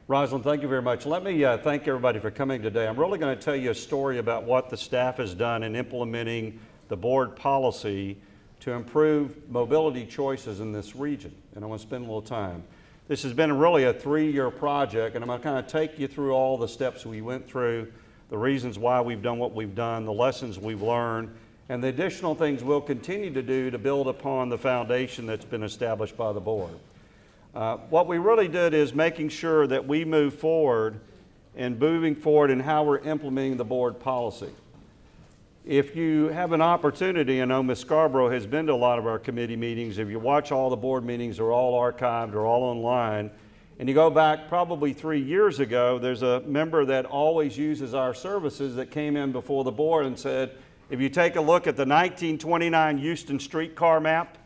Rosalind, thank you very much. Let me thank everybody for coming today. I'm really going to tell you a story about what the staff has done in implementing the board policy to improve mobility choices in this region, and I want to spend a little time. This has been really a 3-year project, and I'm going to kind of take you through all the steps we went through, the reasons why we've done what we've done, the lessons we've learned, and the additional things we'll continue to do to build upon the foundation that's been established by the board. What we really did is making sure that we move forward and moving forward in how we're implementing the board policy. If you have an opportunity, I know Ms. Scarborough has been to a lot of our committee meetings. If you watch all the board meetings, they're all archived, they're all online. And you go back probably 3 years ago, there's a member that always uses our services that came in before the board and said, if you take a look at the 1929 Houston streetcar map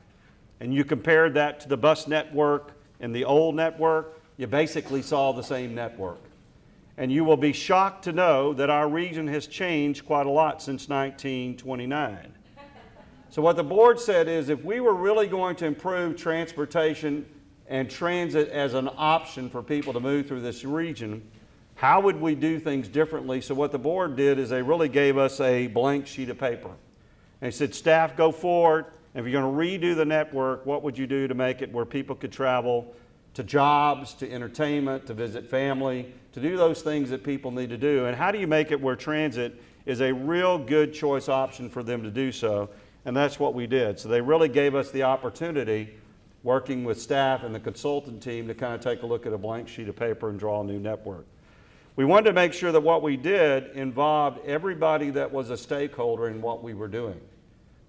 and you compared that to the bus network and the old network, you basically saw the same network. And you will be shocked to know that our region has changed quite a lot since 1929. So what the board said is if we were really going to improve transportation and transit as an option for people to move through this region, how would we do things differently? So what the board did is they really gave us a blank sheet of paper. And they said, staff, go forward. And if you're going to redo the network, what would you do to make it where people could travel to jobs, to entertainment, to visit family, to do those things that people need to do? And how do you make it where transit is a real good choice option for them to do so? And that's what we did. So they really gave us the opportunity, working with staff and the consultant team, to kind of take a look at a blank sheet of paper and draw a new network. We wanted to make sure that what we did involved everybody that was a stakeholder in what we were doing.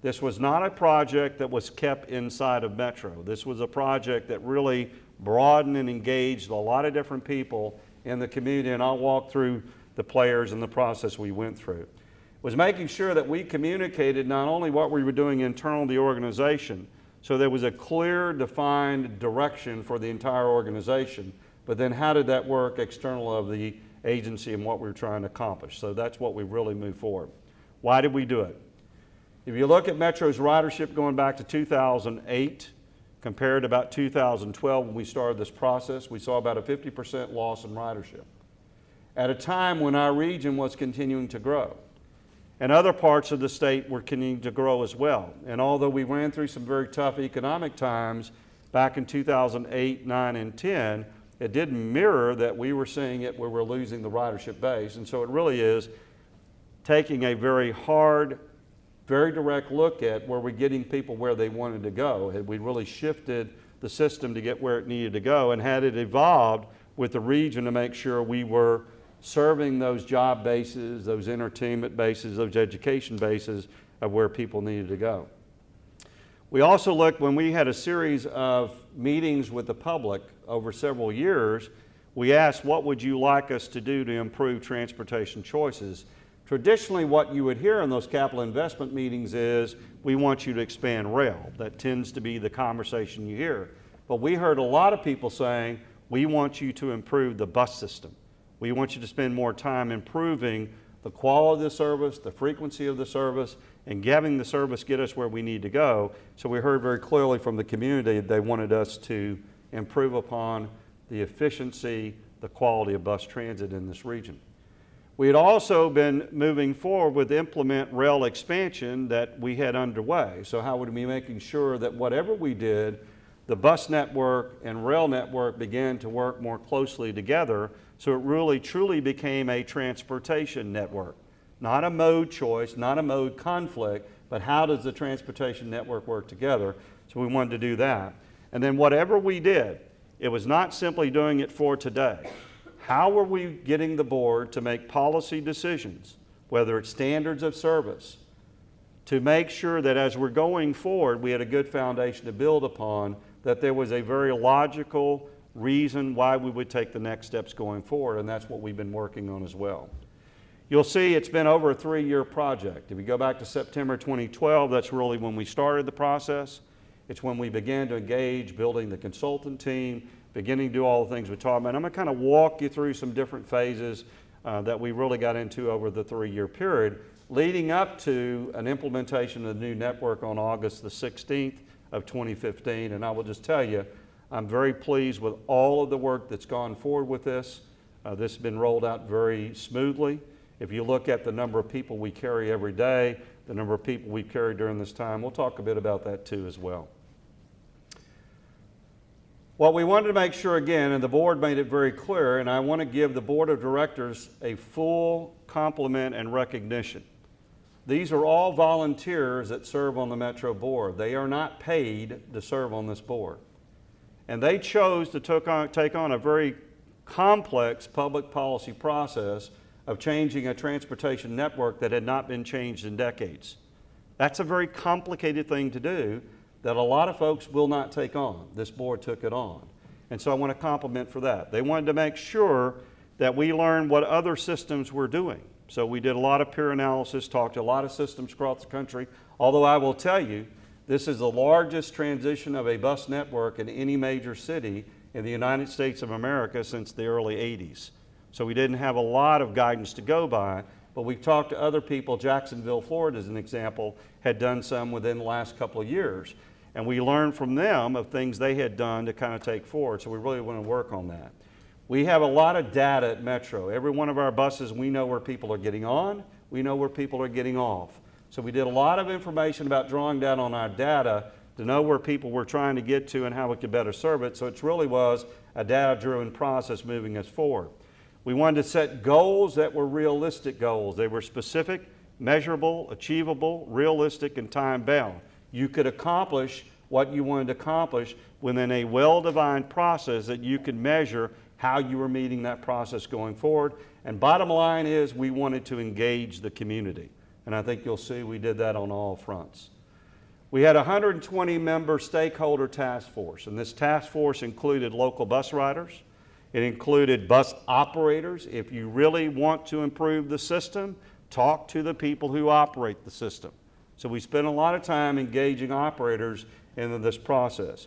This was not a project that was kept inside of Metro. This was a project that really broadened and engaged a lot of different people in the community, and I'll walk through the players and the process we went through. It was making sure that we communicated not only what we were doing internal to the organization, so there was a clear, defined direction for the entire organization, but then how did that work external of the agency and what we were trying to accomplish. So that's what we really moved forward. Why did we do it? If you look at Metro's ridership going back to 2008, compared to about 2012 when we started this process, we saw about a 50% loss in ridership at a time when our region was continuing to grow. And other parts of the state were continuing to grow as well. And although we ran through some very tough economic times back in 2008, 9, and 10, it didn't mirror that we were seeing it where we're losing the ridership base. And so it really is taking a very hard, very direct look at where we're getting people where they wanted to go. Had we really shifted the system to get where it needed to go, and had it evolved with the region to make sure we were serving those job bases, those entertainment bases, those education bases of where people needed to go. We also looked, when we had a series of meetings with the public over several years, we asked, what would you like us to do to improve transportation choices? Traditionally, what you would hear in those capital investment meetings is, we want you to expand rail. That tends to be the conversation you hear. But we heard a lot of people saying, we want you to improve the bus system. We want you to spend more time improving the quality of the service, the frequency of the service, and having the service get us where we need to go. So we heard very clearly from the community that they wanted us to improve upon the efficiency, the quality of bus transit in this region. We had also been moving forward with implement rail expansion that we had underway. So how would we be making sure that whatever we did, the bus network and rail network began to work more closely together, so it really truly became a transportation network. Not a mode choice, not a mode conflict, but how does the transportation network work together? So we wanted to do that. And then whatever we did, it was not simply doing it for today. How were we getting the board to make policy decisions, whether it's standards of service, to make sure that as we're going forward, we had a good foundation to build upon, that there was a very logical reason why we would take the next steps going forward, and that's what we've been working on as well. You'll see it's been over a 3-year project. If you go back to September 2012, that's really when we started the process. It's when we began to engage, building the consultant team, beginning to do all the things we talked about. I'm going to kind of walk you through some different phases that we really got into over the 3-year period, leading up to an implementation of the new network on August the 16th of 2015. And I will just tell you, I'm very pleased with all of the work that's gone forward with this. This has been rolled out very smoothly. If you look at the number of people we carry every day, the number of people we carry during this time, we'll talk a bit about that too as well. What we wanted to make sure again, and the board made it very clear, and I want to give the board of directors a full compliment and recognition. These are all volunteers that serve on the Metro board. They are not paid to serve on this board. And they chose to take on a very complex public policy process of changing a transportation network that had not been changed in decades. That's a very complicated thing to do that a lot of folks will not take on. This board took it on. And so I want to compliment for that. They wanted to make sure that we learned what other systems were doing. So we did a lot of peer analysis, talked to a lot of systems across the country, although I will tell you, this is the largest transition of a bus network in any major city in the United States of America since the early 80s. So we didn't have a lot of guidance to go by, but we talked to other people. Jacksonville, Florida, as an example, had done some within the last couple of years. And we learned from them of things they had done to kind of take forward. So we really want to work on that. We have a lot of data at Metro. Every one of our buses, we know where people are getting on. We know where people are getting off. So we did a lot of information about drawing down on our data to know where people were trying to get to and how we could better serve it. So it really was a data-driven process moving us forward. We wanted to set goals that were realistic goals. They were specific, measurable, achievable, realistic, and time-bound. You could accomplish what you wanted to accomplish within a well-defined process that you could measure how you were meeting that process going forward. And bottom line is we wanted to engage the community. And I think you'll see we did that on all fronts. We had a 120-member stakeholder task force, and this task force included local bus riders. It included bus operators. If you really want to improve the system, talk to the people who operate the system. So we spent a lot of time engaging operators in this process.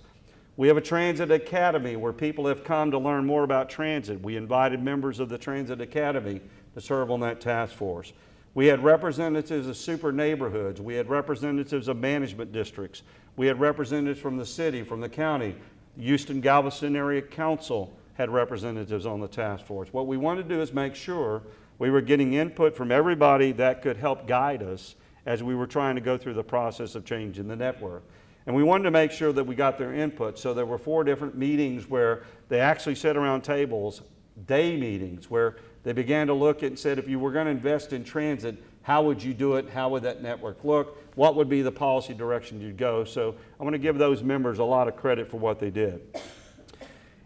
We have a transit academy where people have come to learn more about transit. We invited members of the transit academy to serve on that task force. We had representatives of super neighborhoods. We had representatives of management districts. We had representatives from the city, from the county. The Houston-Galveston Area Council had representatives on the task force. What we wanted to do is make sure we were getting input from everybody that could help guide us as we were trying to go through the process of changing the network. And we wanted to make sure that we got their input. So there were 4 different meetings where they actually sat around tables, day meetings, where they began to look at and said, if you were going to invest in transit, how would you do it? How would that network look? What would be the policy direction you'd go? So I want to give those members a lot of credit for what they did.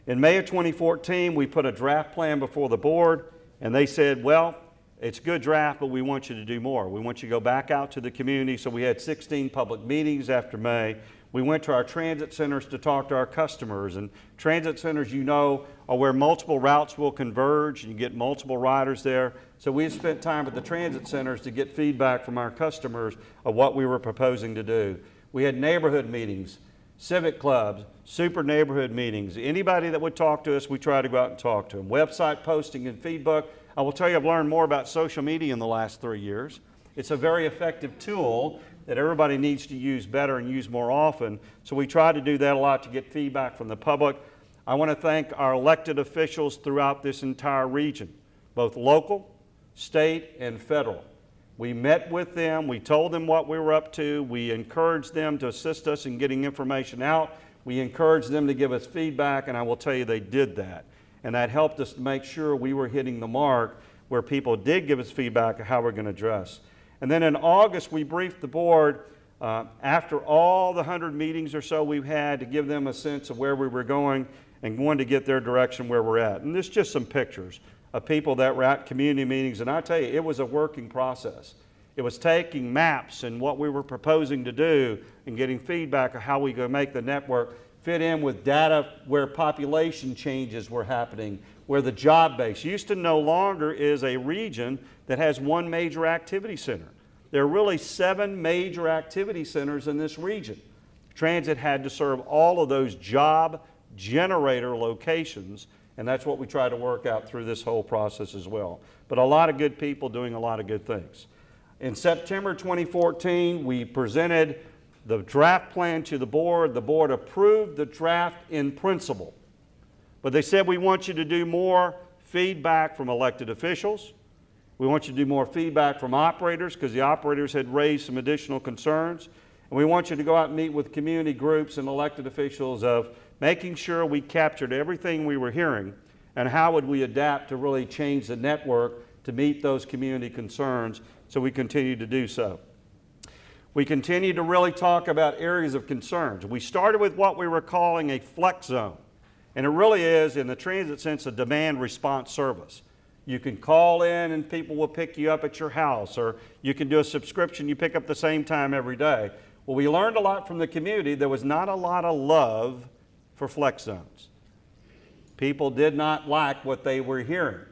In May of 2014, we put a draft plan before the board, and they said, well, it's a good draft, but we want you to do more. We want you to go back out to the community. So we had 16 public meetings after May. We went to our transit centers to talk to our customers. And transit centers, you know, are where multiple routes will converge and you get multiple riders there. So we spent time at the transit centers to get feedback from our customers of what we were proposing to do. We had neighborhood meetings, civic clubs, super neighborhood meetings. Anybody that would talk to us, we tried to go out and talk to them. Website posting and feedback. I will tell you, I've learned more about social media in the last 3 years. It's a very effective tool that everybody needs to use better and use more often. So we try to do that a lot to get feedback from the public. I want to thank our elected officials throughout this entire region, both local, state, and federal. We met with them. We told them what we were up to. We encouraged them to assist us in getting information out. We encouraged them to give us feedback, and I will tell you they did that. And that helped us to make sure we were hitting the mark where people did give us feedback of how we're going to address. And then in August, we briefed the board after all the 100 meetings or so we've had to give them a sense of where we were going and wanted to get their direction where we're at. And there's just some pictures of people that were at community meetings. And I tell you, it was a working process. It was taking maps and what we were proposing to do and getting feedback of how we could make the network fit in with data where population changes were happening, where the job base. Houston no longer is a region that has one major activity center. There are really 7 major activity centers in this region. Transit had to serve all of those job generator locations, and that's what we try to work out through this whole process as well. But a lot of good people doing a lot of good things. In September 2014, we presented the draft plan to the board. The board approved the draft in principle. But they said, we want you to do more feedback from elected officials. We want you to do more feedback from operators because the operators had raised some additional concerns. And we want you to go out and meet with community groups and elected officials of making sure we captured everything we were hearing and how would we adapt to really change the network to meet those community concerns, so we continue to do so. We continue to really talk about areas of concerns. We started with what we were calling a flex zone, and it really is, in the transit sense, a demand response service. You can call in and people will pick you up at your house, or you can do a subscription you pick up the same time every day. Well, we learned a lot from the community. There was not a lot of love for flex zones. People did not like what they were hearing,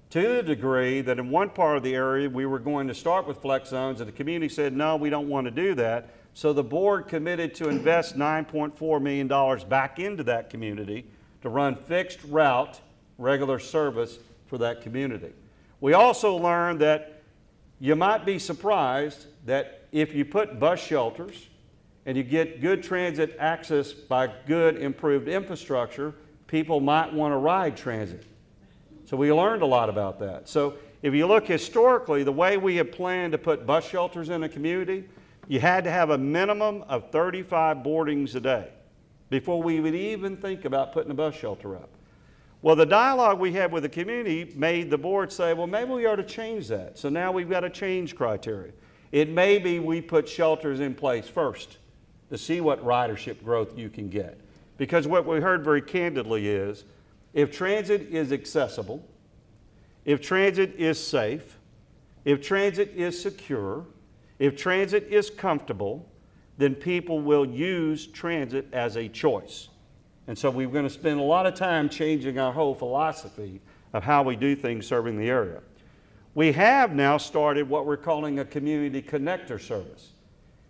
to the degree that in one part of the area we were going to start with flex zones and the community said, no, we don't want to do that. So the board committed to invest $9.4 million back into that community to run fixed route regular service for that community. We also learned that you might be surprised that if you put bus shelters and you get good transit access by good improved infrastructure, people might want to ride transit. So we learned a lot about that. So if you look historically, the way we have planned to put bus shelters in a community, you had to have a minimum of 35 boardings a day before we would even think about putting a bus shelter up. Well, the dialogue we had with the community made the board say, well, maybe we ought to change that. So now we've got to change criteria. It may be we put shelters in place first to see what ridership growth you can get. Because what we heard very candidly is, if transit is accessible, if transit is safe, if transit is secure, if transit is comfortable, then people will use transit as a choice. And so we're going to spend a lot of time changing our whole philosophy of how we do things serving the area. We have now started what we're calling a community connector service.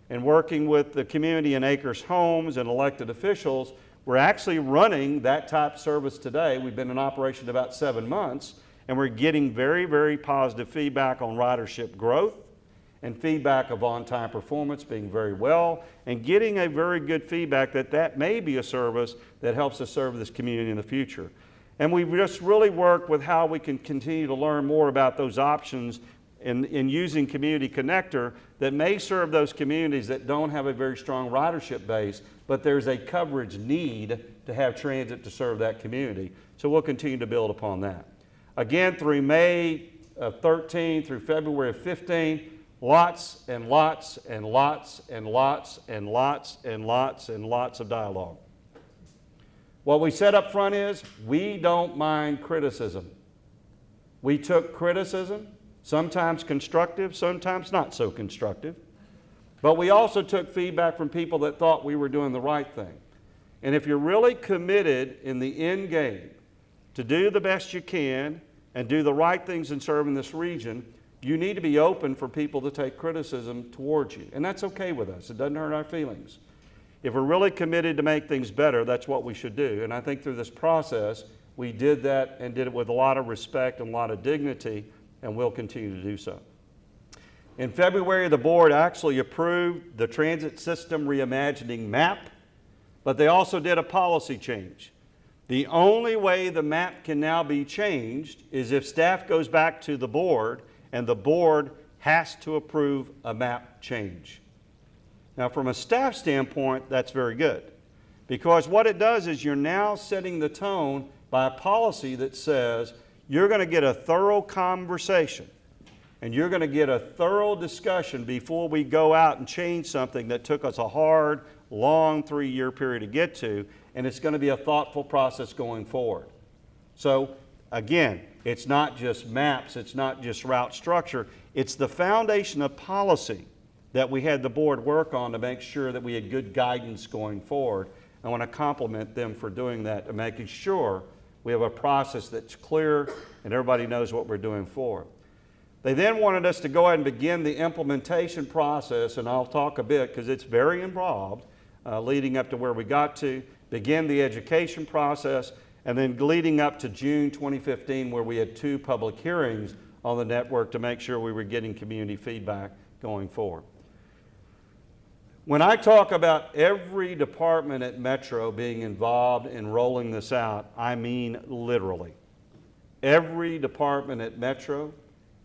And working with the community in Acres Homes and elected officials, we're actually running that type of service today. We've been in operation about 7 months, and we're getting very, very positive feedback on ridership growth and feedback of on-time performance being very well, and getting a very good feedback that that may be a service that helps us serve this community in the future. And we've just really worked with how we can continue to learn more about those options in using Community Connector that may serve those communities that don't have a very strong ridership base, but there's a coverage need to have transit to serve that community. So we'll continue to build upon that. Again, through May of 13 through February of 15, lots and lots and lots and lots and lots and lots and lots of dialogue. What we said up front is, we don't mind criticism. We took criticism, sometimes constructive, sometimes not so constructive. But we also took feedback from people that thought we were doing the right thing. And if you're really committed in the end game to do the best you can and do the right things in serving this region, you need to be open for people to take criticism towards you. And that's okay with us. It doesn't hurt our feelings. If we're really committed to make things better, that's what we should do. And I think through this process, we did that and did it with a lot of respect and a lot of dignity, and we'll continue to do so. In February, the board actually approved the Transit System Reimagining map, but they also did a policy change. The only way the map can now be changed is if staff goes back to the board and the board has to approve a map change. Now, from a staff standpoint, that's very good, because what it does is you're now setting the tone by a policy that says you're going to get a thorough conversation and you're going to get a thorough discussion before we go out and change something that took us a hard, long 3-year period to get to, and it's going to be a thoughtful process going forward. So again, it's not just maps, it's not just route structure, it's the foundation of policy that we had the board work on to make sure that we had good guidance going forward. I want to compliment them for doing that and making sure we have a process that's clear and everybody knows what we're doing for. They then wanted us to go ahead and begin the implementation process, and I'll talk a bit because it's very involved, leading up to where we got to, begin the education process, and then leading up to June 2015 where we had 2 public hearings on the network to make sure we were getting community feedback going forward. When I talk about every department at Metro being involved in rolling this out, I mean literally. Every department at Metro,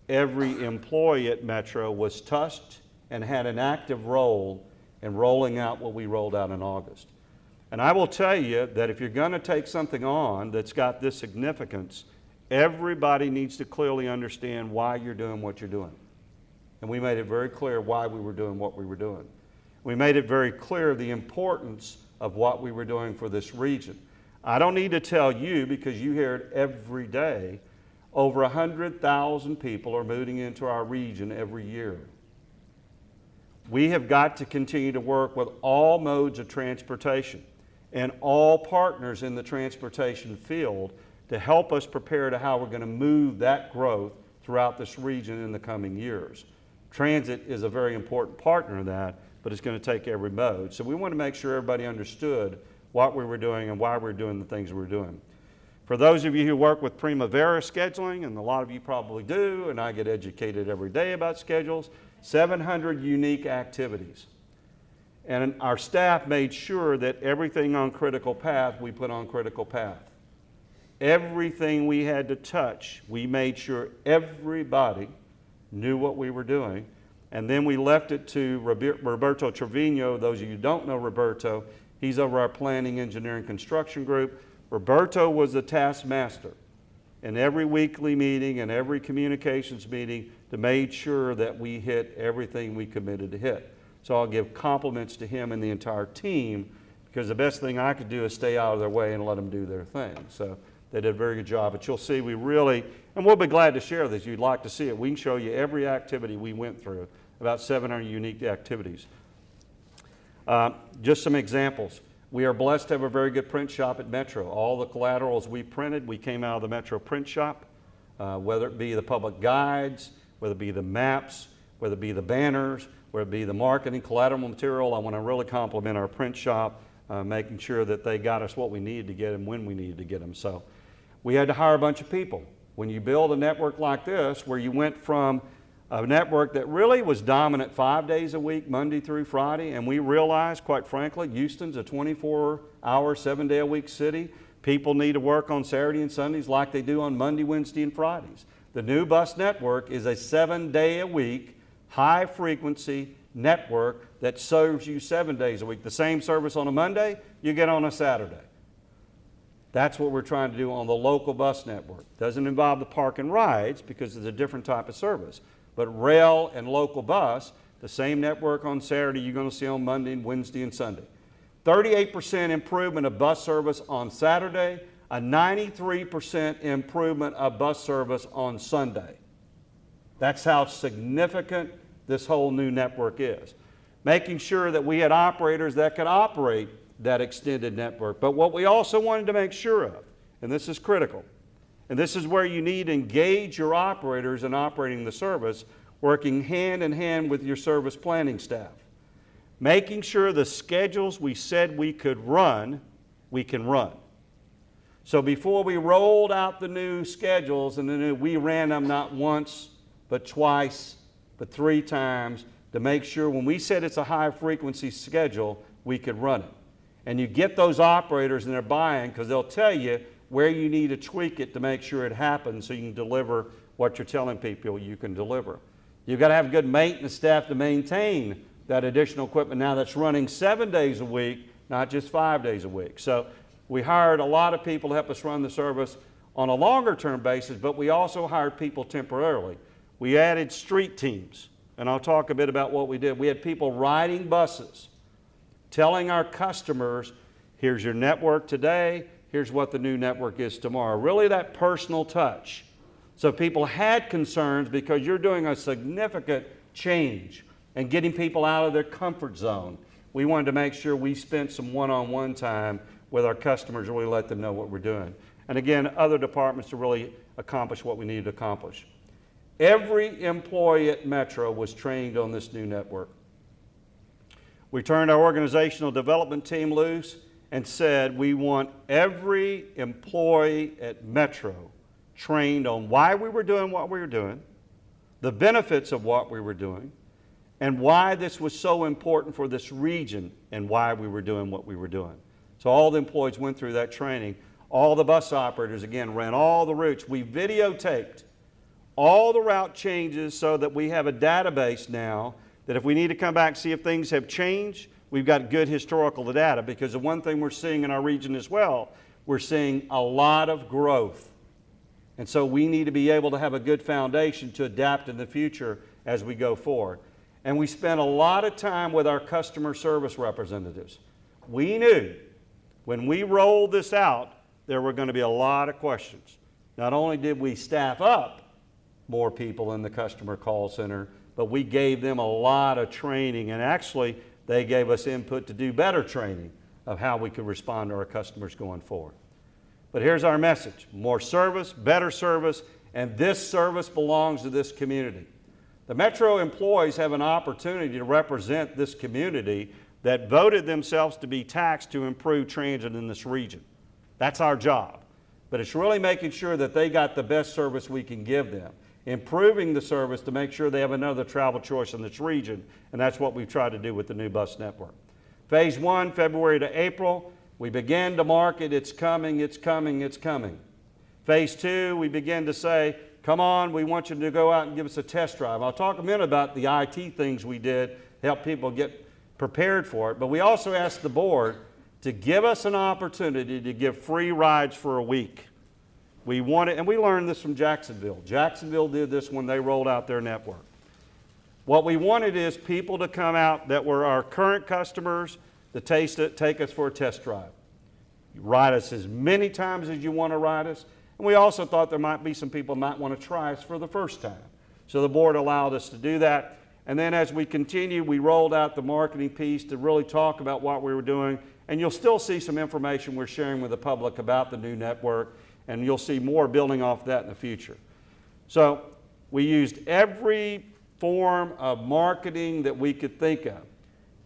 every employee at Metro was touched and had an active role in rolling out what we rolled out in August. And I will tell you that if you're going to take something on that's got this significance, everybody needs to clearly understand why you're doing what you're doing. And we made it very clear why we were doing what we were doing. We made it very clear the importance of what we were doing for this region. I don't need to tell you, because you hear it every day, over 100,000 people are moving into our region every year. We have got to continue to work with all modes of transportation and all partners in the transportation field to help us prepare to how we're going to move that growth throughout this region in the coming years. Transit is a very important partner in that, but it's going to take every mode. So we want to make sure everybody understood what we were doing and why we were doing the things we were doing. For those of you who work with Primavera scheduling, and a lot of you probably do, and I get educated every day about schedules, 700 unique activities. And our staff made sure that everything on critical path, we put on critical path. Everything we had to touch, we made sure everybody knew what we were doing. And then we left it to Roberto Trevino. Those of you who don't know Roberto, he's over our planning, engineering, construction group. Roberto was the taskmaster in every weekly meeting and every communications meeting to make sure that we hit everything we committed to hit. So I'll give compliments to him and the entire team, because the best thing I could do is stay out of their way and let them do their thing. So they did a very good job. But you'll see we really, and we'll be glad to share this. You'd like to see it. We can show you every activity we went through, about 700 unique activities. Just some examples. We are blessed to have a very good print shop at Metro. All the collaterals we printed, we came out of the Metro print shop, whether it be the public guides, whether it be the maps, whether it be the banners, whether it be the marketing, collateral material. I want to really compliment our print shop, making sure that they got us what we needed to get them when we needed to get them. So we had to hire a bunch of people. When you build a network like this, where you went from a network that really was dominant 5 days a week, Monday through Friday, and we realized, quite frankly, Houston's a 24-hour, 7-day-a-week city. People need to work on Saturday and Sundays like they do on Monday, Wednesday, and Fridays. The new bus network is a 7-day-a-week, high-frequency network that serves you 7 days a week. The same service on a Monday, you get on a Saturday. That's what we're trying to do on the local bus network. Doesn't involve the park and rides because it's a different type of service. But rail and local bus, the same network on Saturday you're going to see on Monday, Wednesday, and Sunday. 38% improvement of bus service on Saturday, a 93% improvement of bus service on Sunday. That's how significant this whole new network is. Making sure that we had operators that could operate that extended network. But what we also wanted to make sure of, and this is critical, and this is where you need to engage your operators in operating the service, working hand in hand with your service planning staff. Making sure the schedules we said we could run, we can run. So before we rolled out the new schedules, we ran them not once, but twice, but 3 times, to make sure when we said it's a high frequency schedule, we could run it. And you get those operators and they're buying, because they'll tell you where you need to tweak it to make sure it happens so you can deliver what you're telling people you can deliver. You've got to have good maintenance staff to maintain that additional equipment now that's running 7 days a week, not just 5 days a week. So we hired a lot of people to help us run the service on a longer term basis, but we also hired people temporarily. We added street teams, and I'll talk a bit about what we did. We had people riding buses, telling our customers, here's your network today, here's what the new network is tomorrow. Really that personal touch. So people had concerns because you're doing a significant change and getting people out of their comfort zone. We wanted to make sure we spent some one-on-one time with our customers to really let them know what we're doing. And again, other departments to really accomplish what we needed to accomplish. Every employee at Metro was trained on this new network. We turned our organizational development team loose and said we want every employee at Metro trained on why we were doing what we were doing, the benefits of what we were doing, and why this was so important for this region and why we were doing what we were doing. So all the employees went through that training. All the bus operators, again, ran all the routes. We videotaped all the route changes so that we have a database now that if we need to come back and see if things have changed, we've got good historical data, because the one thing we're seeing in our region as well, we're seeing a lot of growth. And so we need to be able to have a good foundation to adapt in the future as we go forward. And we spent a lot of time with our customer service representatives. We knew when we rolled this out, there were going to be a lot of questions. Not only did we staff up more people in the customer call center, but we gave them a lot of training, and actually they gave us input to do better training of how we could respond to our customers going forward. But here's our message: more service, better service, and this service belongs to this community. The Metro employees have an opportunity to represent this community that voted themselves to be taxed to improve transit in this region. That's our job. But it's really making sure that they got the best service we can give them, improving the service to make sure they have another travel choice in this region, and that's what we've tried to do with the new bus network. Phase 1, February to April, we began to market, it's coming, it's coming, it's coming. Phase 2, we began to say, come on, we want you to go out and give us a test drive. I'll talk a minute about the IT things we did to help people get prepared for it, but we also asked the board to give us an opportunity to give free rides for a week. We wanted, and we learned this from Jacksonville. Jacksonville did this when they rolled out their network. What we wanted is people to come out that were our current customers to taste it, take us for a test drive. You ride us as many times as you want to ride us. And we also thought there might be some people might want to try us for the first time. So the board allowed us to do that. And then as we continued, we rolled out the marketing piece to really talk about what we were doing. And you'll still see some information we're sharing with the public about the new network, and you'll see more building off that in the future. So we used every form of marketing that we could think of.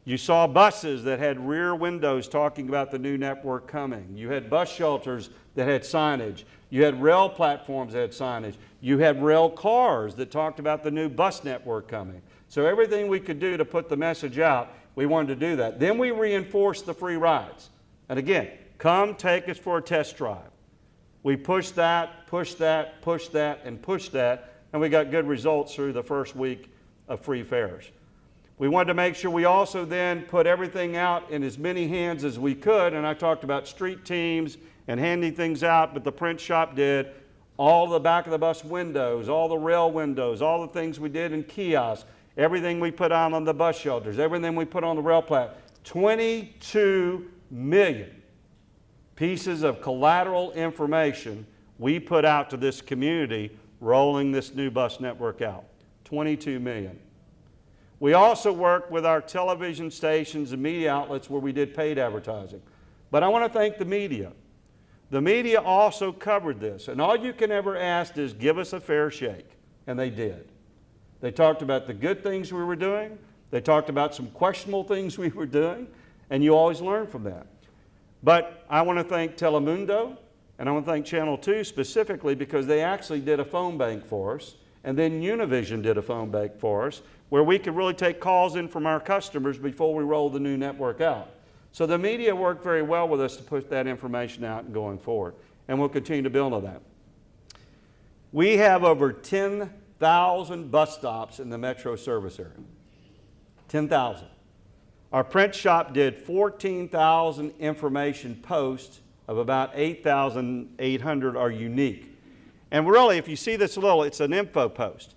You saw buses that had rear windows talking about the new network coming. You had bus shelters that had signage. You had rail platforms that had signage. You had rail cars that talked about the new bus network coming. So everything we could do to put the message out, we wanted to do that. Then we reinforced the free rides. And again, come take us for a test drive. We pushed that, pushed that, pushed that, and pushed that, and we got good results through the first week of free fares. We wanted to make sure we also then put everything out in as many hands as we could, and I talked about street teams and handing things out, but the print shop did all the back of the bus windows, all the rail windows, all the things we did in kiosks, everything we put out on the bus shelters, everything we put on the rail platform. 22 million pieces of collateral information we put out to this community rolling this new bus network out. 22 million. We also worked with our television stations and media outlets where we did paid advertising. But I want to thank the media. The media also covered this, and all you can ever ask is give us a fair shake, and they did. They talked about the good things we were doing, they talked about some questionable things we were doing, and you always learn from that. But I want to thank Telemundo, and I want to thank Channel 2 specifically because they actually did a phone bank for us, and then Univision did a phone bank for us, where we could really take calls in from our customers before we rolled the new network out. So the media worked very well with us to push that information out and going forward, and we'll continue to build on that. We have over 10,000 bus stops in the metro service area. 10,000. Our print shop did 14,000 information posts, of about 8,800 are unique. And really, if you see this little, it's an info post.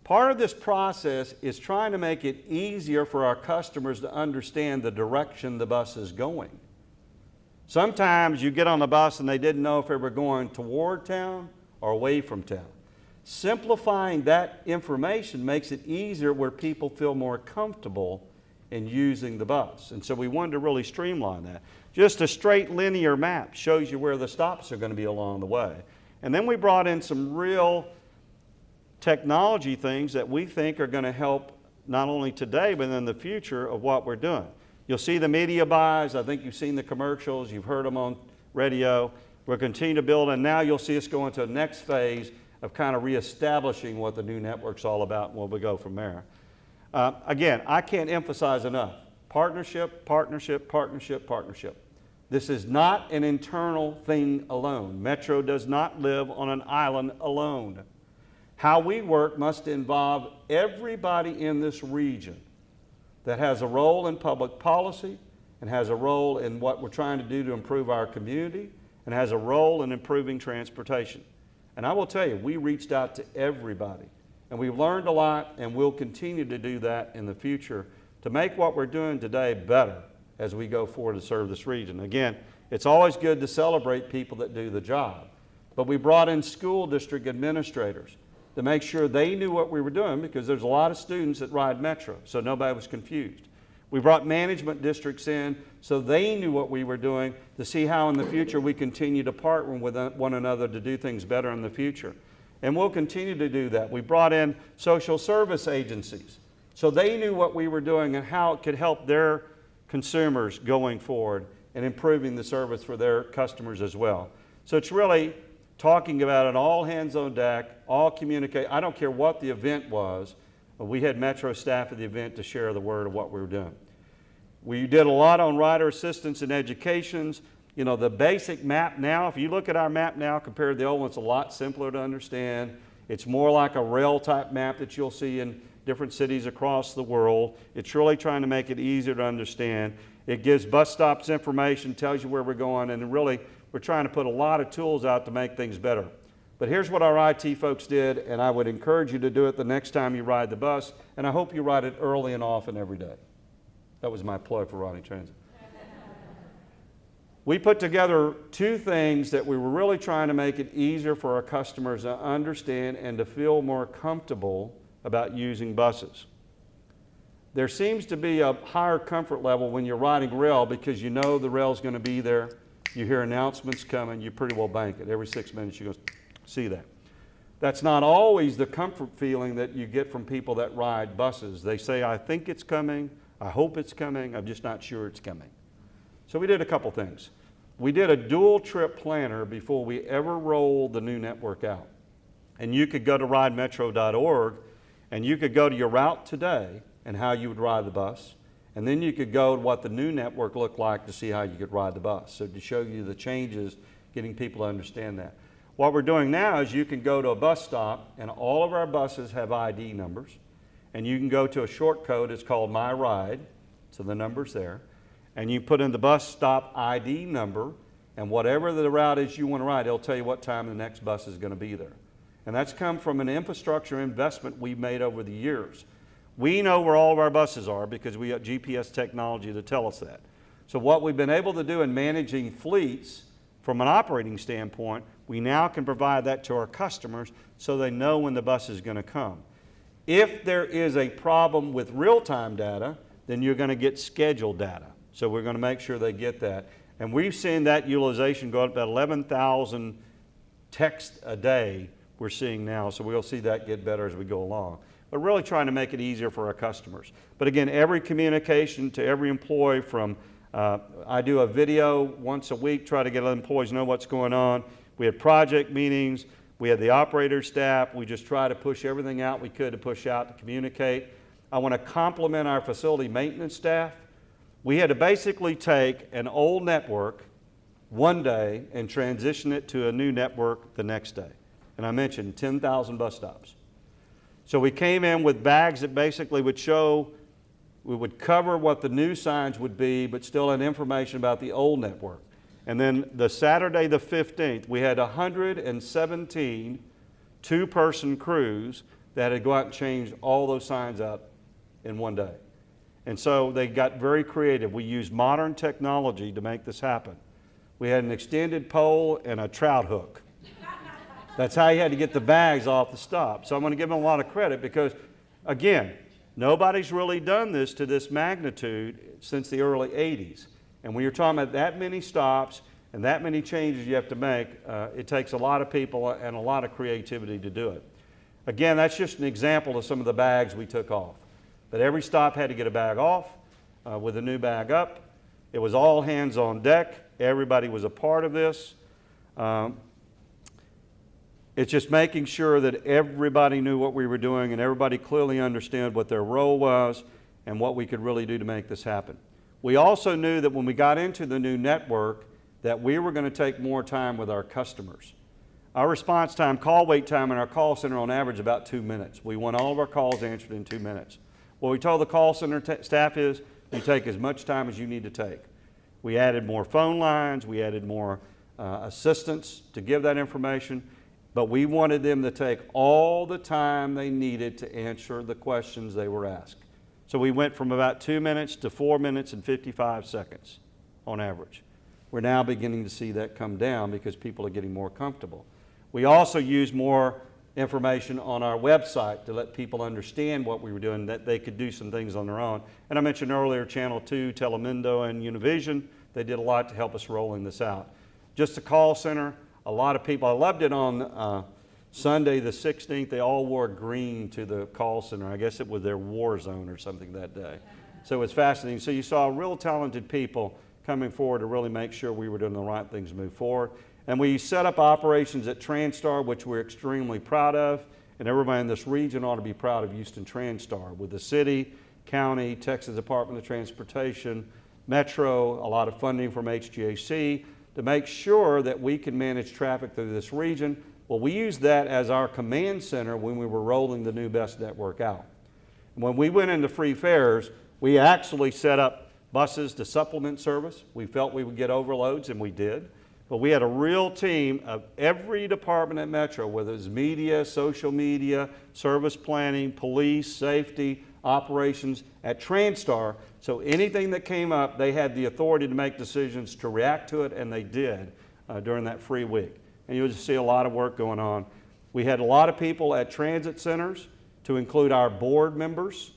Part of this process is trying to make it easier for our customers to understand the direction the bus is going. Sometimes you get on the bus and they didn't know if they were going toward town or away from town. Simplifying that information makes it easier where people feel more comfortable in using the bus. And so we wanted to really streamline that. Just a straight linear map shows you where the stops are going to be along the way. And then we brought in some real technology things that we think are going to help not only today but in the future of what we're doing. You'll see the media buys. I think you've seen the commercials. You've heard them on radio. We'll continue to build, and now you'll see us go into the next phase of kind of reestablishing what the new network's all about, and where we go from there. Again, I can't emphasize enough. Partnership, partnership, partnership, partnership. This is not an internal thing alone. Metro does not live on an island alone. How we work must involve everybody in this region that has a role in public policy and has a role in what we're trying to do to improve our community and has a role in improving transportation. And I will tell you, we reached out to everybody and we've learned a lot and we'll continue to do that in the future to make what we're doing today better as we go forward to serve this region. Again, it's always good to celebrate people that do the job, but we brought in school district administrators to make sure they knew what we were doing because there's a lot of students that ride Metro, so nobody was confused. We brought management districts in so they knew what we were doing to see how in the future we continue to partner with one another to do things better in the future. And we'll continue to do that. We brought in social service agencies so they knew what we were doing and how it could help their consumers going forward and improving the service for their customers as well. So it's really talking about an all hands on deck, all communicate. I don't care what the event was, but we had Metro staff at the event to share the word of what we were doing. We did a lot on rider assistance and educations. You know, the basic map now, if you look at our map now compared to the old one, it's a lot simpler to understand. It's more like a rail type map that you'll see in different cities across the world. It's really trying to make it easier to understand. It gives bus stops information, tells you where we're going, and really we're trying to put a lot of tools out to make things better. But here's what our IT folks did, and I would encourage you to do it the next time you ride the bus, and I hope you ride it early and often every day. That was my plug for Ronnie Transit. We put together two things that we were really trying to make it easier for our customers to understand and to feel more comfortable about using buses. There seems to be a higher comfort level when you're riding rail because you know the rail's going to be there. You hear announcements coming, you pretty well bank it. Every 6 minutes you go see that. That's not always the comfort feeling that you get from people that ride buses. They say, I think it's coming, I hope it's coming, I'm just not sure it's coming. So we did a couple things. We did a dual trip planner before we ever rolled the new network out. And you could go to ridemetro.org and you could go to your route today and how you would ride the bus. And then you could go to what the new network looked like to see how you could ride the bus. So to show you the changes, getting people to understand that. What we're doing now is you can go to a bus stop and all of our buses have ID numbers. And you can go to a short code, it's called My Ride, so the number's there. And you put in the bus stop ID number, and whatever the route is you want to ride, it'll tell you what time the next bus is going to be there. And that's come from an infrastructure investment we've made over the years. We know where all of our buses are because we have GPS technology to tell us that. So what we've been able to do in managing fleets from an operating standpoint, we now can provide that to our customers so they know when the bus is going to come. If there is a problem with real-time data, then you're going to get scheduled data. So we're going to make sure they get that. And we've seen that utilization go up about 11,000 texts a day we're seeing now. So we'll see that get better as we go along. But really trying to make it easier for our customers. But again, every communication to every employee from, I do a video once a week, try to get employees to know what's going on. We had project meetings. We had the operator staff. We just try to push everything out we could to push out to communicate. I want to compliment our facility maintenance staff. We had to basically take an old network one day and transition it to a new network the next day. And I mentioned 10,000 bus stops. So we came in with bags that basically would show, we would cover what the new signs would be, but still had information about the old network. And then the Saturday the 15th, we had 117 two-person crews that had to go out and change all those signs out in one day. And so they got very creative. We used modern technology to make this happen. We had an extended pole and a trout hook. That's how you had to get the bags off the stop. So I'm going to give them a lot of credit because, again, nobody's really done this to this magnitude since the early 80s. And when you're talking about that many stops and that many changes you have to make, it takes a lot of people and a lot of creativity to do it. Again, that's just an example of some of the bags we took off. But every stop had to get a bag off with a new bag up. It was all hands on deck. Everybody was a part of this. It's just making sure that everybody knew what we were doing and everybody clearly understood what their role was and what we could really do to make this happen. We also knew that when we got into the new network that we were going to take more time with our customers. Our response time, call wait time in our call center on average about 2 minutes. We want all of our calls answered in 2 minutes. What we told the call center staff is you take as much time as you need to take. We added more phone lines, we added more assistants to give that information, but we wanted them to take all the time they needed to answer the questions they were asked. So we went from about 2 minutes to 4 minutes and 55 seconds on average. We're now beginning to see that come down because people are getting more comfortable. We also use more information on our website to let people understand what we were doing, that they could do some things on their own. And I mentioned earlier Channel 2, Telemundo, and Univision. They did a lot to help us rolling this out. Just a call center, a lot of people, I loved it on Sunday the 16th, they all wore green to the call center. I guess it was their war zone or something that day. So it was fascinating. So you saw real talented people coming forward to really make sure we were doing the right things to move forward. And we set up operations at Transtar, which we're extremely proud of, and everybody in this region ought to be proud of Houston Transtar, with the city, county, Texas Department of Transportation, Metro, a lot of funding from H-GAC to make sure that we can manage traffic through this region. Well, we used that as our command center when we were rolling the new best network out. And when we went into free fares, we actually set up buses to supplement service. We felt we would get overloads, and we did. But we had a real team of every department at Metro, whether it's media, social media, service planning, police, safety, operations at Transtar. So anything that came up, they had the authority to make decisions to react to it, and they did during that free week. And you'll just see a lot of work going on. We had a lot of people at transit centers, to include our board members.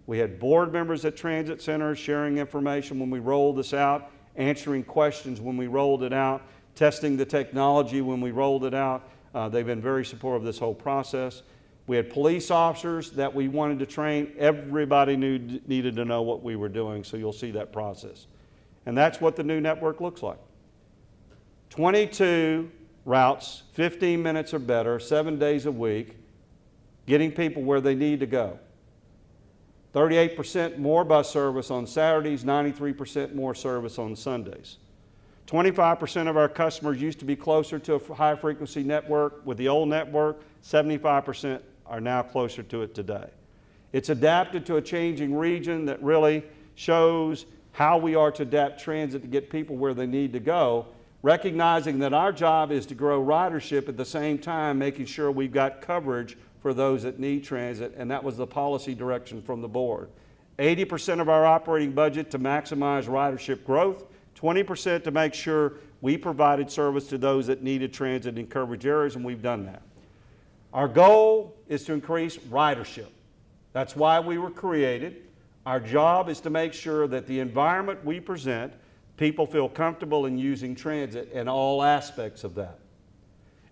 We had board members at transit centers sharing information when we rolled this out, answering questions when we rolled it out, testing the technology when we rolled it out. They've been very supportive of this whole process. We had police officers that we wanted to train. Everybody needed to know what we were doing, so you'll see that process. And that's what the new network looks like. 22 routes, 15 minutes or better, 7 days a week, getting people where they need to go. 38% more bus service on Saturdays, 93% more service on Sundays. 25% of our customers used to be closer to a high-frequency network. With the old network, 75% are now closer to it today. It's adapted to a changing region that really shows how we are to adapt transit to get people where they need to go, recognizing that our job is to grow ridership at the same time, making sure we've got coverage for those that need transit, and that was the policy direction from the board. 80% of our operating budget to maximize ridership growth, 20% to make sure we provided service to those that needed transit in coverage areas, and we've done that. Our goal is to increase ridership. That's why we were created. Our job is to make sure that the environment we present, people feel comfortable in using transit in all aspects of that.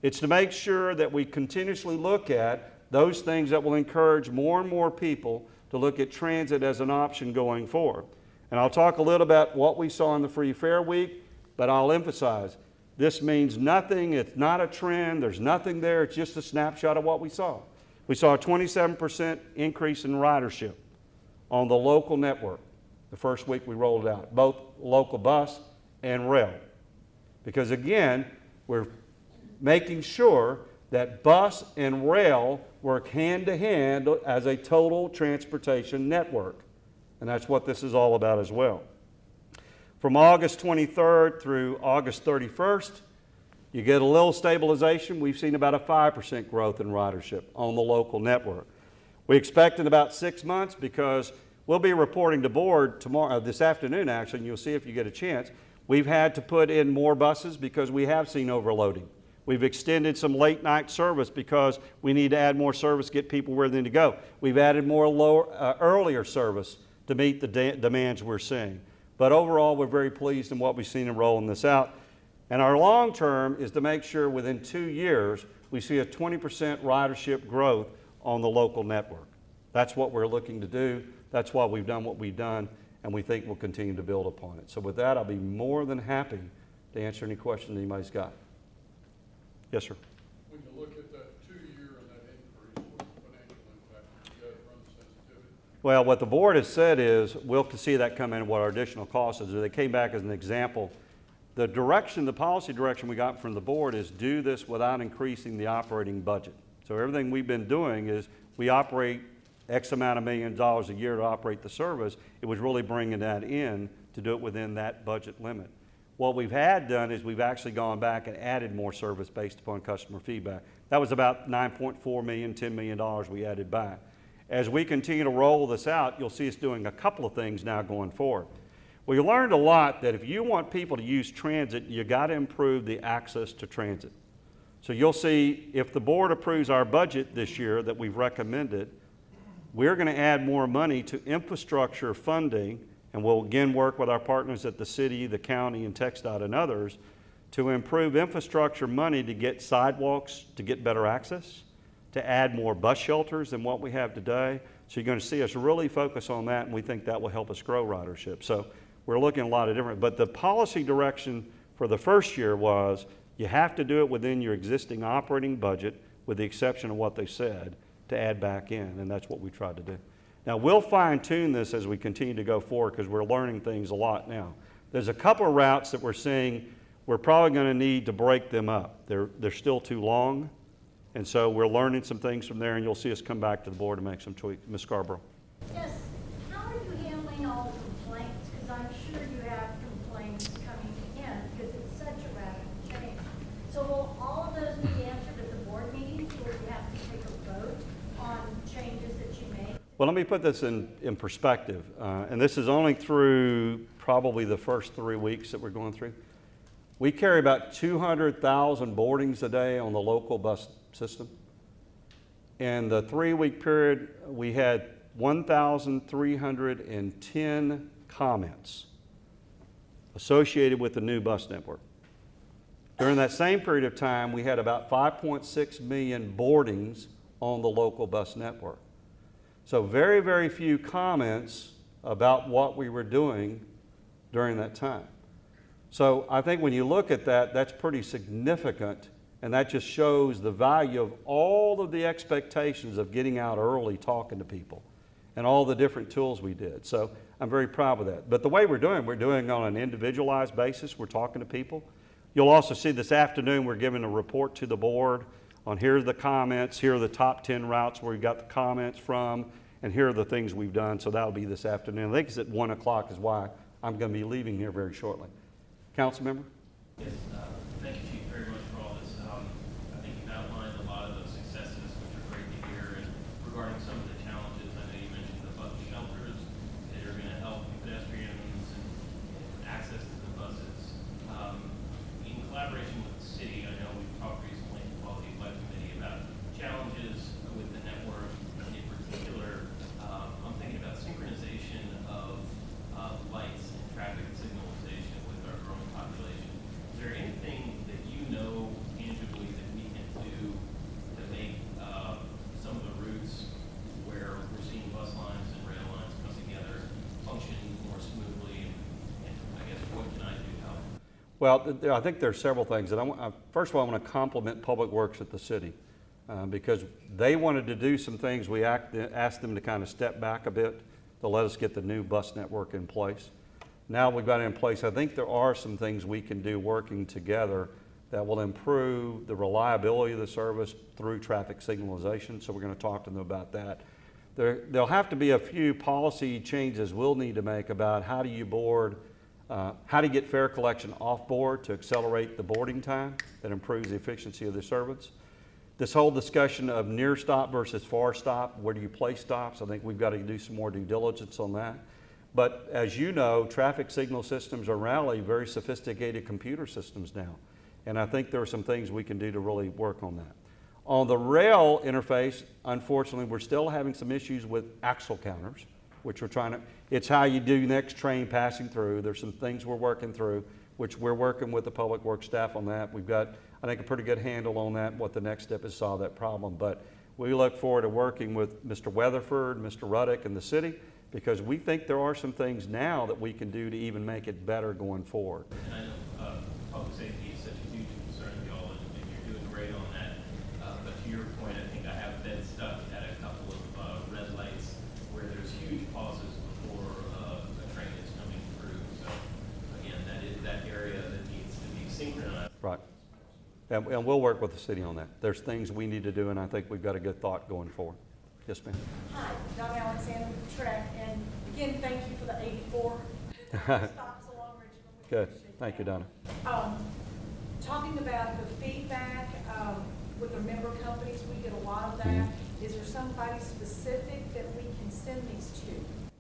It's to make sure that we continuously look at those things that will encourage more and more people to look at transit as an option going forward. And I'll talk a little about what we saw in the Free Fare Week, but I'll emphasize this means nothing. It's not a trend. There's nothing there. It's just a snapshot of what we saw. We saw a 27% increase in ridership on the local network the first week we rolled it out, both local bus and rail. Because again, we're making sure that bus and rail work hand to hand as a total transportation network. And that's what this is all about as well. From August 23rd through August 31st, you get a little stabilization. We've seen about a 5% growth in ridership on the local network. We expect in about 6 months, because we'll be reporting to board tomorrow, this afternoon actually, and you'll see if you get a chance. We've had to put in more buses because we have seen overloading. We've extended some late night service because we need to add more service, get people where they need to go. We've added more earlier service to meet the demands we're seeing. But overall, we're very pleased in what we've seen in rolling this out. And our long term is to make sure within 2 years, we see a 20% ridership growth on the local network. That's what we're looking to do. That's why we've done what we've done, and we think we'll continue to build upon it. So with that, I'll be more than happy to answer any questions anybody's got. Yes, sir. When you look at the Well, what the board has said is, we'll see that come in what our additional cost is. They came back as an example. The direction, the policy direction we got from the board is do this without increasing the operating budget. So everything we've been doing is we operate X amount of $1 million a year to operate the service. It was really bringing that in to do it within that budget limit. What we've had done is we've actually gone back and added more service based upon customer feedback. That was about $9.4 million, $10 million we added back. As we continue to roll this out, you'll see us doing a couple of things now going forward. We learned a lot that if you want people to use transit, you got to improve the access to transit. So you'll see if the board approves our budget this year that we've recommended, we're going to add more money to infrastructure funding, and we'll again work with our partners at the city, the county, and TxDOT and others to improve infrastructure money to get sidewalks, to get better access, to add more bus shelters than what we have today. So you're going to see us really focus on that, and we think that will help us grow ridership. So we're looking at a lot of different, but the policy direction for the first year was you have to do it within your existing operating budget with the exception of what they said to add back in, and that's what we tried to do. Now we'll fine tune this as we continue to go forward because we're learning things a lot now. There's a couple of routes that we're seeing we're probably going to need to break them up. They're still too long, and so we're learning some things from there, and you'll see us come back to the board to make some tweaks. Ms. Scarborough. Yes. How are you handling all the complaints? Because I'm sure you have complaints coming in because it's such a rapid change. So will all of those be answered at the board meetings, or will you have to take a vote on changes that you make? Well, let me put this in perspective, and this is only through probably the first 3 weeks that we're going through. We carry about 200,000 boardings a day on the local bus system. In the 3-week period, we had 1,310 comments associated with the new bus network. During that same period of time, we had about 5.6 million boardings on the local bus network. So very, very few comments about what we were doing during that time. So I think when you look at that, that's pretty significant, and that just shows the value of all of the expectations of getting out early, talking to people, and all the different tools we did. So I'm very proud of that. But the way we're doing on an individualized basis. We're talking to people. You'll also see this afternoon we're giving a report to the board on here are the comments, here are the top 10 routes where we got the comments from, and here are the things we've done. So that'll be this afternoon. I think it's at 1 o'clock is why I'm going to be leaving here very shortly. Council member? Yes, thank you, Chief, very much for all this. I think you've outlined a lot of those successes, which are great to hear. And regarding some of the challenges, I know you mentioned the bus shelters that are going to help pedestrians and access to the buses. In collaboration with the city, I know we've talked recently at the Quality of Life Committee about challenges with the network. In particular, I'm thinking about synchronization of lights and traffic signalization with our growing population. Is there anything that you know tangibly that we can do to make some of the routes where we're seeing bus lines and rail lines come together function more smoothly? And I guess what can I do to help? Well, I think there are several things. And first of all, I want to compliment Public Works at the city because they wanted to do some things. We asked them to kind of step back a bit to let us get the new bus network in place. Now we've got it in place. I think there are some things we can do working together that will improve the reliability of the service through traffic signalization. So we're going to talk to them about that. There'll have to be a few policy changes we'll need to make about how do you board, how to get fare collection off board to accelerate the boarding time that improves the efficiency of the service. This whole discussion of near stop versus far stop, where do you place stops? I think we've got to do some more due diligence on that. But as you know, traffic signal systems are really very sophisticated computer systems now. And I think there are some things we can do to really work on that. On the rail interface, unfortunately, we're still having some issues with axle counters, which we're trying to, it's how you do next train passing through. There's some things we're working through, which we're working with the Public Works staff on that. We've got, I think, a pretty good handle on that, what the next step is to solve that problem. But we look forward to working with Mr. Weatherford, Mr. Ruddick, and the city, because we think there are some things now that we can do to even make it better going forward. And I know public safety is such a huge concern to y'all, and you're doing great on that. But to your point, I think I have been stuck at a couple of red lights where there's huge And we'll work with the city on that. There's things we need to do, and I think we've got a good thought going forward. Yes, ma'am. Hi, Don Alexander with Track, and again, thank you for the 84 stops along Richmond. We Good. appreciate Thank you, that. Donna. Talking about the feedback with the member companies, we get a lot of that. Is there somebody specific that we can send these to?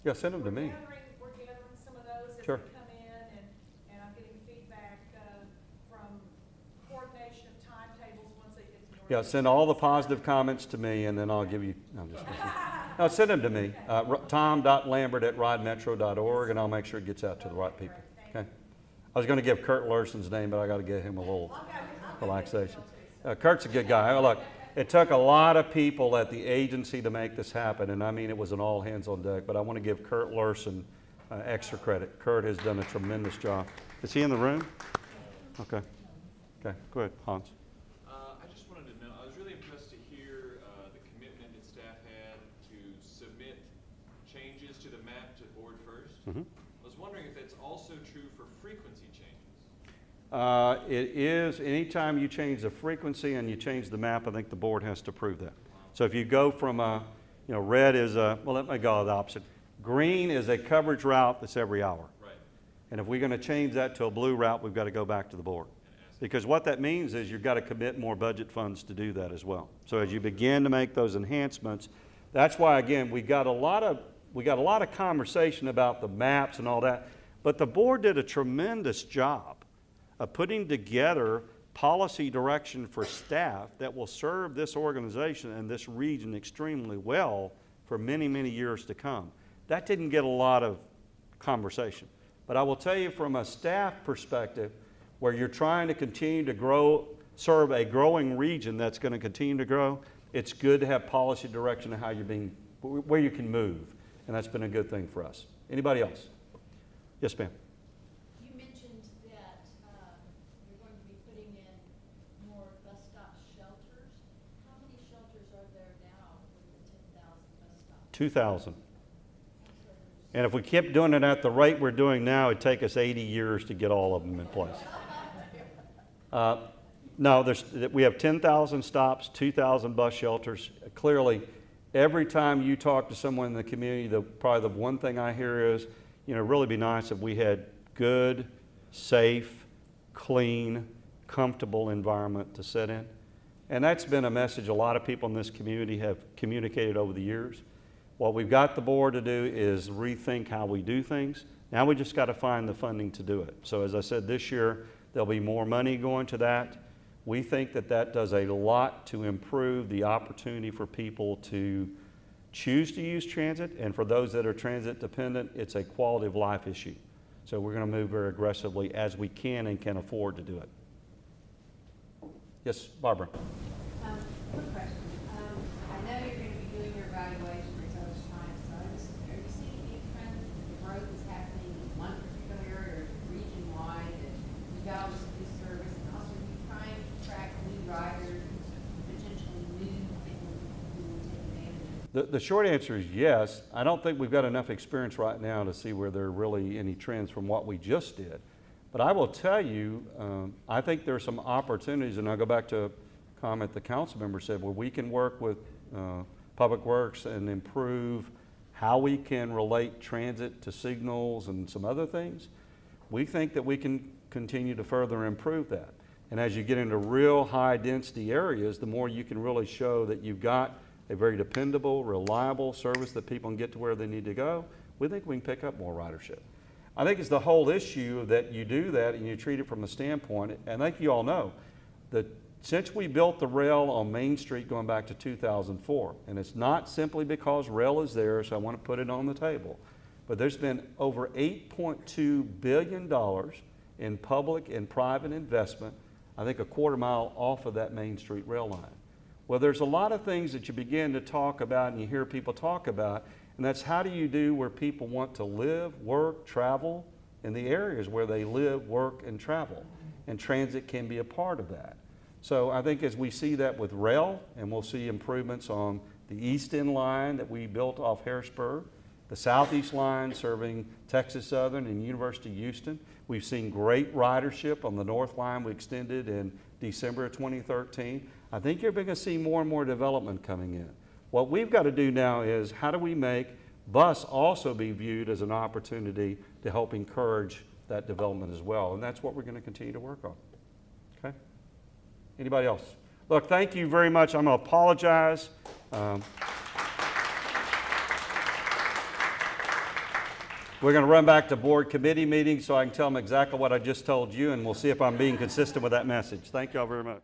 Yeah, send them to me. We're gathering some of those as Sure. they come in, and I'm getting feedback from coordination of timetables once they get to the Yeah, send all the positive comments to me, and then I'll give you, no, I'm just messing. No, send them to me. tom.lambert@ridemetro.org, and I'll make sure it gets out to the right people. Okay? I was going to give Kurt Larson's name, but I got to give him a little relaxation. Kurt's a good guy. Look, it took a lot of people at the agency to make this happen, and I mean it was an all hands on deck, but I want to give Kurt Larson extra credit. Kurt has done a tremendous job. Is he in the room? Okay. Okay, go ahead, Hans. I just wanted to know, I was really impressed to hear the commitment that staff had to submit changes to the map to board first. I was wondering if that's also true for frequency changes. It is, anytime you change the frequency and you change the map, I think the board has to approve that. So if you go from red is a, well, let me go the opposite. Green is a coverage route that's every hour. Right. And if we're going to change that to a blue route, we've got to go back to the board. Because what that means is you've got to commit more budget funds to do that as well. So as you begin to make those enhancements, that's why, again, we got a lot of conversation about the maps and all that, but the board did a tremendous job of putting together policy direction for staff that will serve this organization and this region extremely well for many, many years to come. That didn't get a lot of conversation. But I will tell you from a staff perspective, where you're trying to continue to grow, serve a growing region that's going to continue to grow, it's good to have policy direction of how you're being, where you can move. And that's been a good thing for us. Anybody else? Yes, ma'am. You mentioned that you're going to be putting in more bus stop shelters. How many shelters are there now with the 10,000 bus stops? 2,000. And if we kept doing it at the rate we're doing now, it'd take us 80 years to get all of them in place. No, we have 10,000 stops, 2,000 bus shelters. Clearly, every time you talk to someone in the community, probably the one thing I hear is, it'd really be nice if we had good, safe, clean, comfortable environment to sit in. And that's been a message a lot of people in this community have communicated over the years. What we've got the board to do is rethink how we do things. Now we just got to find the funding to do it. So as I said, this year, there'll be more money going to that. We think that that does a lot to improve the opportunity for people to choose to use transit, and for those that are transit dependent, it's a quality of life issue. So we're going to move very aggressively as we can and can afford to do it. Yes, Barbara. Quick question. I know you're going to be doing your evaluation results tonight, so are you seeing any trends that the growth is happening in one particular area or region-wide that develops this service? And also, are you trying to track new riders, potentially new people who will take advantage of it? The short answer is yes. I don't think we've got enough experience right now to see where there are really any trends from what we just did. But I will tell you, I think there are some opportunities, and I'll go back to a comment the council member said, where we can work with Public Works and improve how we can relate transit to signals and some other things. We think that we can continue to further improve that. And as you get into real high density areas, the more you can really show that you've got a very dependable, reliable service that people can get to where they need to go, we think we can pick up more ridership. I think it's the whole issue that you do that and you treat it from a standpoint, and I think you all know that since we built the rail on Main Street going back to 2004, and it's not simply because rail is there, so I want to put it on the table, but there's been over $8.2 billion in public and private investment, I think a quarter mile off of that Main Street rail line. Well, there's a lot of things that you begin to talk about and you hear people talk about, and that's how do you do where people want to live, work, travel in the areas where they live, work, and travel. And transit can be a part of that. So I think as we see that with rail, and we'll see improvements on the East End line that we built off Harrisburg, the Southeast line serving Texas Southern and University of Houston. We've seen great ridership on the North line we extended in December of 2013. I think you're going to see more and more development coming in. What we've got to do now is how do we make bus also be viewed as an opportunity to help encourage that development as well, and that's what we're going to continue to work on. Okay? Anybody else? Look, thank you very much. I'm going to apologize. We're going to run back to board committee meetings so I can tell them exactly what I just told you, and we'll see if I'm being consistent with that message. Thank you all very much.